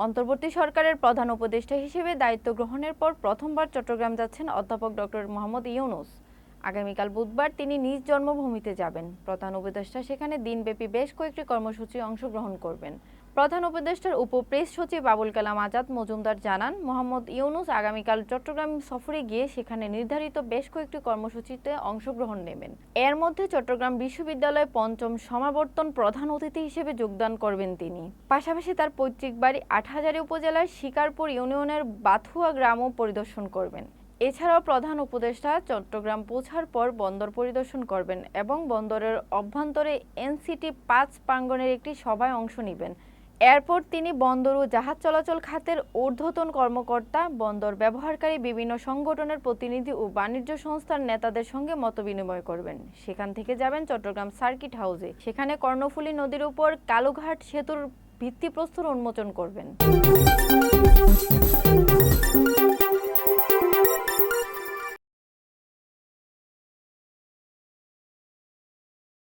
অন্তর্বর্তী সরকারের প্রধান উপদেষ্টা হিসেবে দায়িত্ব গ্রহণের পর প্রথমবার চট্টগ্রাম যাচ্ছেন অধ্যাপক ডক্টর মোহাম্মদ ইউনূস। আগামীকাল বুধবার তিনি নিজ জন্মভূমিতে যাবেন। প্রধান উপদেষ্টা সেখানে দিনব্যাপী বেশ কয়েকটি কর্মসূচি অংশগ্রহণ করবেন। প্রধান উপদেষ্টার উপপ্রেস সচিব আবুল কালাম আজাদ মজুমদার জানান, মোহাম্মদ ইউনূস আগামীকাল চট্টগ্রাম সফরে গিয়ে সেখানে নির্ধারিত বেশ কয়েকটি কর্মসূচিতে অংশগ্রহণ নেবেন। এর মধ্যে চট্টগ্রাম বিশ্ববিদ্যালয়ে পঞ্চম সমাবর্তন প্রধান অতিথি হিসেবে যোগদান করবেন তিনি। পাশাপাশি তার পৈতৃক বাড়ি আটহাজারী উপজেলার শিকারপুর ইউনিয়নের বাথুয়া গ্রামও পরিদর্শন করবেন। এছাড়াও প্রধান উপদেষ্টা চট্টগ্রাম পৌঁছার পর বন্দর পরিদর্শন করবেন এবং বন্দরের অভ্যন্তরে NCT-5 প্রাঙ্গণের একটি সভায় অংশ নেবেন। এরপর তিনি বন্দর ও জাহাজ চলাচল খাতের ঊর্ধ্বতন কর্মকর্তা, বন্দর ব্যবহারকারী বিভিন্ন সংগঠনের প্রতিনিধি ও বাণিজ্য সংস্থার নেতাদের সঙ্গে মতবিনিময় করবেন। সেখান থেকে যাবেন চট্টগ্রাম সার্কিট হাউসে। সেখানে কর্ণফুলী নদীর উপর কালুঘাট সেতুর ভিত্তিপ্রস্তর উন্মোচন করবেন।